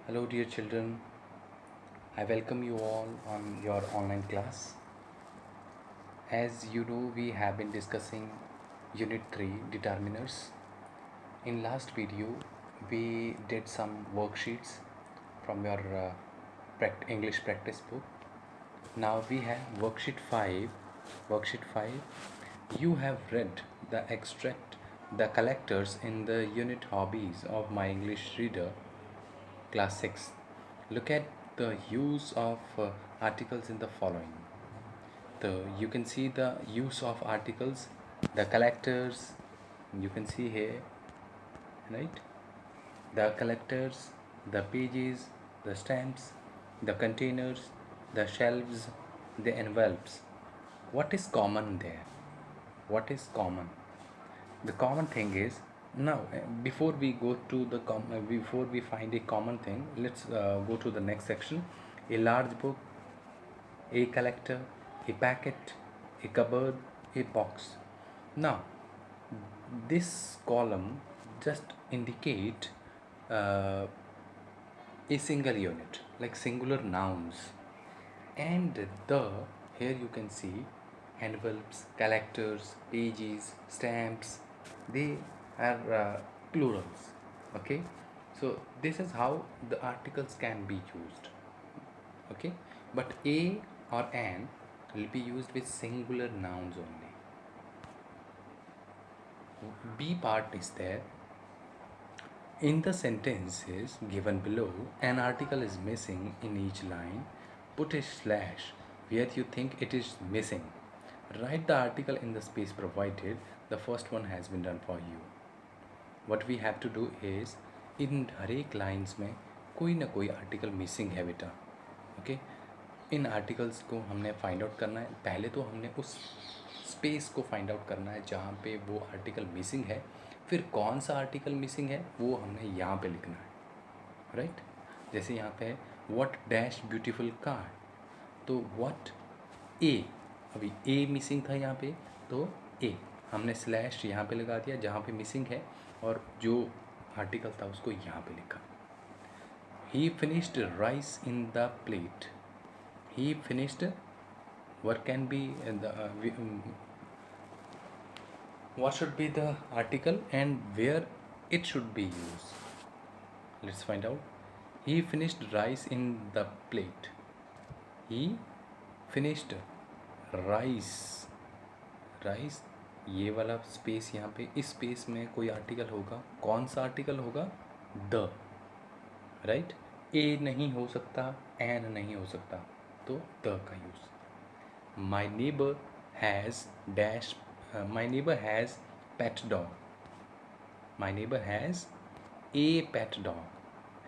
Hello, dear children. I welcome you all on your online class. As you know, we have been discussing Unit 3 Determiners. In last video, we did some worksheets from your English practice book. Now we have worksheet 5. Worksheet 5. You have read the extract, the collectors in the unit hobbies of my English reader class 6. Look at the use of articles in the following. You can see the use of articles, the collectors, you can see here, right? The collectors, the pages, the stamps, the containers, the shelves, the envelopes. What is common there? What is common? The common thing is, now before we go to before we find a common thing, let's go to the next section. A large book, a collector, a packet, a cupboard, a box. Now this column just indicate uh, a single unit, like singular nouns. And the here you can see envelopes, collectors, pages, stamps, they are plurals. Okay, so this is how the articles can be used. Okay, but a or an will be used with singular nouns only. B part is there. In the sentences given below, an article is missing in each line. Put a slash where you think it is missing. Write the article in the space provided. The first one has been done for you. What we have to do is, इन हर एक lines में कोई ना कोई article missing है बेटा. Okay, इन articles को हमने find out करना है. पहले तो हमने उस स्पेस को फाइंड आउट करना है जहाँ पे वो आर्टिकल मिसिंग है. फिर कौन सा आर्टिकल मिसिंग है वो हमने यहाँ पे लिखना है, राइट. जैसे यहाँ पे है व्हाट डैश ब्यूटीफुल कार, तो व्हाट ए, अभी ए मिसिंग था यहाँ पे, तो ए हमने स्लैश यहाँ पे लगा दिया जहाँ पे मिसिंग है, और जो आर्टिकल था उसको यहाँ पे लिखा. ही finished rice in the plate. He finished, what can be what should be the article and where it should be used. Let's find out. He finished rice in the plate. He finished rice. Rice, ये वाला space यहाँ पे, इस space में कोई article होगा. कौन सा आर्टिकल होगा? The, right. ए नहीं हो सकता, एन नहीं हो सकता, तो द का use. My neighbor has dash. My neighbor has pet dog. My neighbor has a pet dog.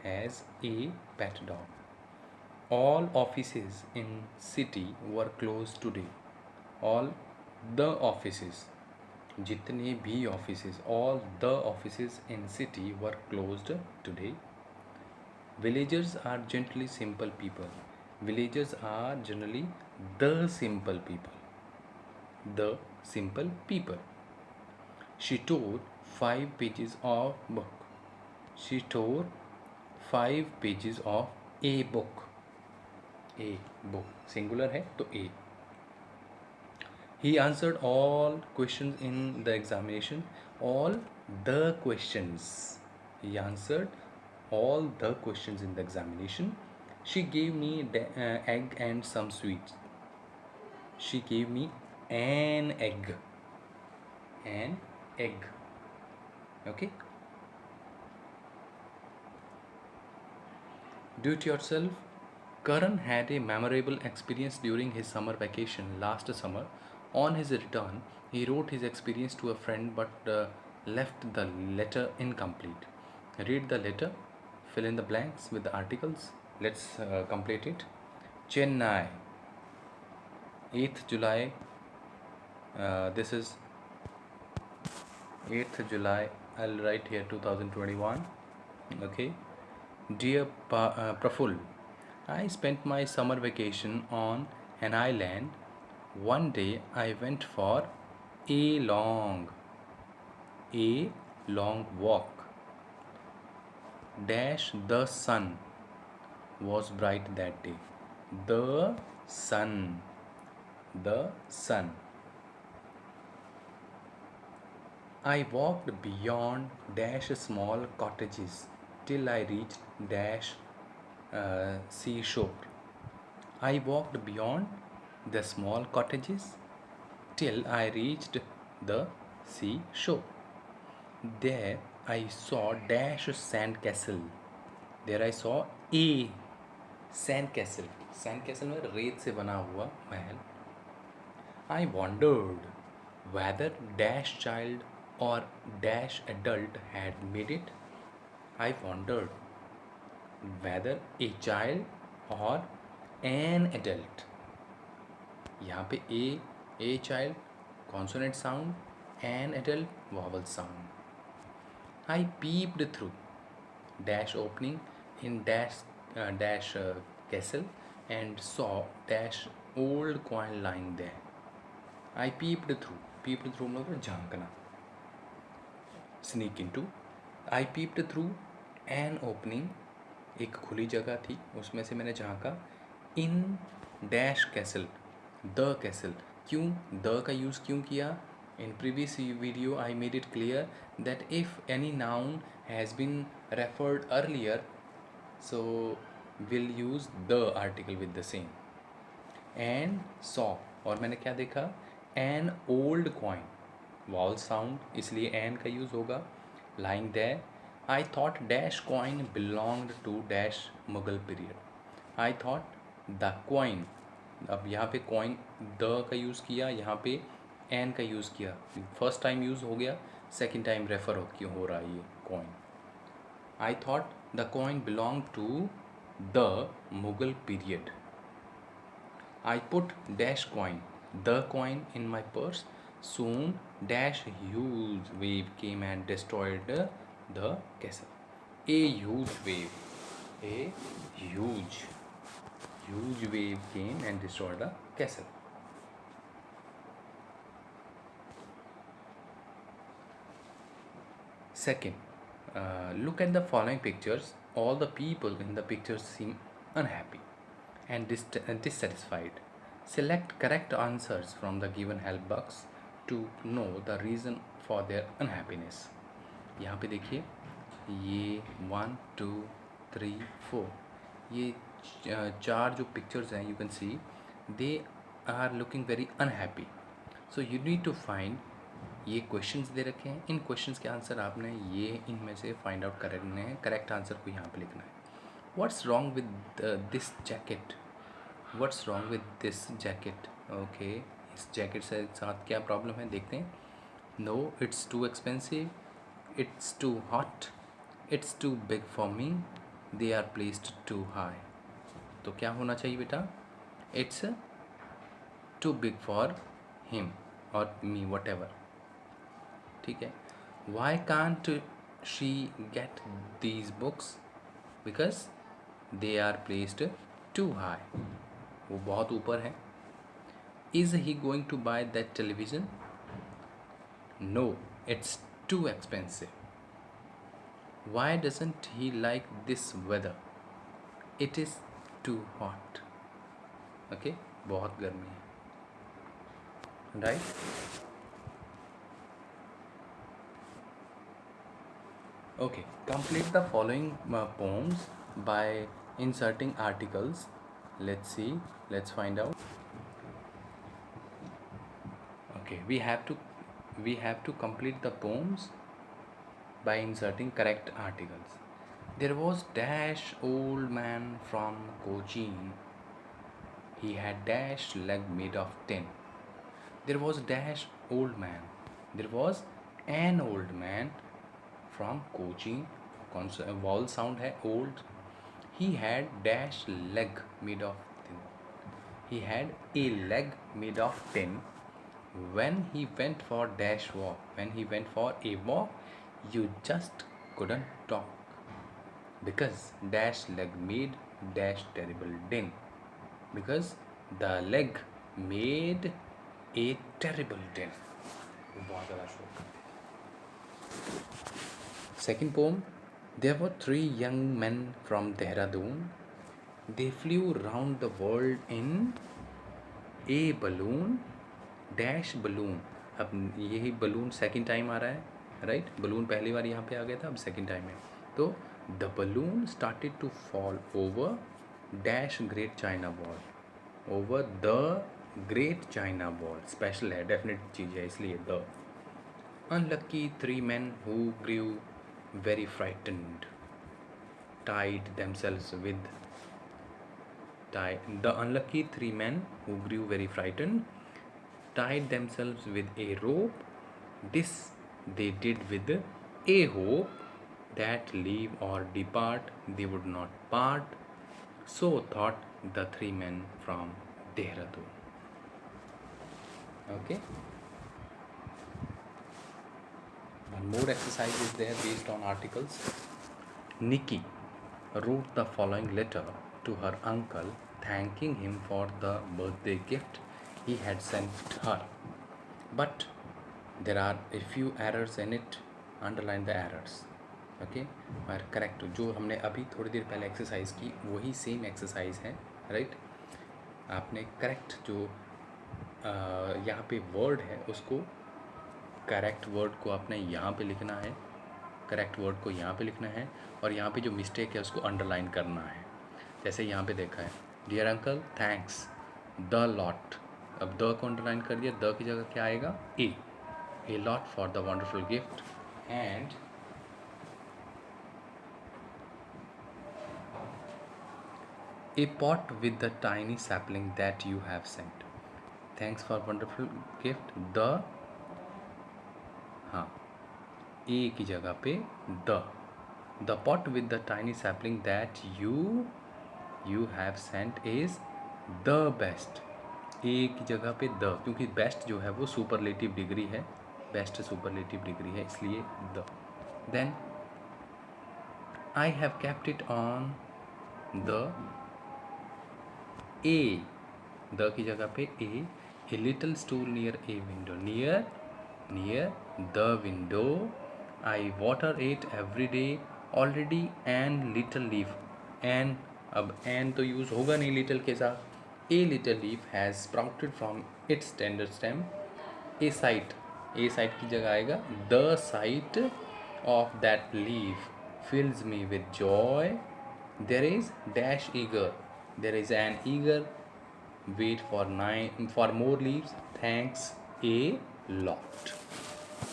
Has a pet dog. All offices in city were closed today. All the offices, जितने भी offices, all the offices in city were closed today. Villagers are generally simple people. Villagers are generally the simple people. The simple people. She tore 5 pages of book. She tore 5 pages of a book. A book singular है तो a. He answered all questions in the examination. All the questions. He answered all the questions in the examination. She gave me egg and some sweets. She gave me an egg. An egg. Okay. Do it yourself. Karan had a memorable experience during his summer vacation last summer. On his return, he wrote his experience to a friend but left the letter incomplete. Read the letter, fill in the blanks with the articles. Let's complete it. Chennai, 8th July. This is 8th July. I'll write here 2021. Okay. Dear Praful, I spent my summer vacation on an island. One day I went for a long, a long walk. Dash the sun. was bright that day. The sun. The sun. I walked beyond dash small cottages till I reached dash seashore. I walked beyond the small cottages till I reached the seashore. There I saw dash sand castle. There I saw a sand castle. Sand castle में रेत से बना हुआ महल. I wondered whether dash child or dash adult had made it. I wondered whether a child or an adult. यहाँ पे a child consonant sound, an adult vowel sound. I peeped through dash opening in dash castle and saw dash old coin lying there. I peeped through. Peeped through मतलब झांकना. Sneak into. I peeped through an opening. एक खुली जगह थी, उसमें से मैंने झांका. In dash castle, the castle. क्यों द का यूज़ क्यों किया? In previous video I made it clear that if any noun has been referred earlier, so we'll use the article with the same. And saw, और मैंने क्या देखा? an old coin, vowel sound इसलिए an का use होगा. lying there. I thought dash coin belonged to dash Mughal period. I thought the coin, अब यहाँ पे coin the का यूज़ किया, यहाँ पे an का यूज़ किया. फर्स्ट टाइम यूज़ हो गया, सेकेंड टाइम रेफर हो रहा है ये coin. I thought the coin belonged to the Mughal period. I put dash coin, the coin, in my purse. Soon dash huge wave came and destroyed the castle. A huge wave, a huge wave came and destroyed the castle. Second, look at the following pictures. All the people in the pictures seem unhappy and dissatisfied. Select correct answers from the given help box to know the reason for their unhappiness. यहाँ पे देखिए, ये 1 2 3 4, ये चार जो pictures हैं, you can see they are looking very unhappy. So you need to find, ये questions दे रखे हैं, इन क्वेश्चंस के आंसर आपने ये इनमें से फाइंड आउट करने हैं. करेक्ट आंसर को यहाँ पे लिखना है. What's wrong with this jacket? What's wrong with this jacket? Okay, इस जैकेट से साथ क्या प्रॉब्लम है देखते हैं. No, it's too expensive, it's too hot, it's too big for me, they are placed too high. तो क्या होना चाहिए बेटा? It's too big for him और मी, वट एवर. ठीक है. Why can't she get these books? Because they are placed too high, वो बहुत ऊपर है. Is he going to buy that television? No, it's too expensive. Why doesn't he like this weather? It is too hot. Okay, बहुत गर्मी है, right? Okay, complete the following poems by inserting articles. Let's see, let's find out. Okay, we have to complete the poems by inserting correct articles. There was dash old man from Cochin. He had dash leg made of tin. There was dash old man. There was an old man from Cochin. Vowel sound है old. He had dash leg made of tin. He had a leg made of tin. When he went for dash walk, when he went for a walk, you just couldn't talk because dash leg made dash terrible din. Because the leg made a terrible din. बहुत ज़्यादा शोक करते हैं. Second poem. There were three young men from Dehradun. They flew round the world in a balloon dash balloon. अब यही balloon second time आ रहा है, right. Balloon पहली बार यहाँ पे आ गया था, अब सेकंड टाइम है. तो the balloon started to fall over dash great China wall. Over the great China wall special है, डेफिनेट चीज़ है, इसलिए the. Unlucky 3 men who grew very frightened tied themselves with the unlucky 3 men who grew very frightened tied themselves with a rope. This they did with a hope that leave or depart they would not part. So thought the 3 men from Dehradun. Okay. One more exercise is there based on articles. Nikki wrote the following letter to her uncle thanking him for the birthday gift he had sent her. But there are a few errors in it. Underline the errors. Okay. और correct जो हमने अभी थोड़ी देर पहले exercise की वही same exercise है, right. आपने करेक्ट जो यहाँ पे वर्ड है उसको, करेक्ट वर्ड को आपने यहाँ पे लिखना है, करेक्ट वर्ड को यहाँ पे लिखना है, और यहाँ पे जो मिस्टेक है उसको अंडरलाइन करना है. जैसे यहाँ पे देखा है, dear uncle thanks the lot. अब द को अंडरलाइन कर दिया, द की जगह क्या आएगा, a lot for the wonderful gift and a pot with the tiny sapling that you have sent. Thanks for wonderful gift. The, हाँ, a की जगह पे the pot with the tiny sapling that you have sent is the best. a की जगह पे the, क्योंकि best जो है वो सुपरलेटिव डिग्री है, बेस्ट सुपरलेटिव डिग्री है, इसलिए the. Then I have kept it on the a, the की जगह पे a little stool near a window. near the window I water it every day. already an little leaf. and अब and तो use होगा नहीं little के साथ. a little leaf has sprouted from its tender stem. a sight की जगह आएगा the sight of that leaf fills me with joy. there is dash eager. there is an eager wait for more leaves. thanks a lot.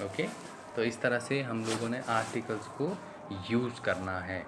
Okay. तो इस तरह से हम लोगों ने आर्टिकल्स को यूज़ करना है.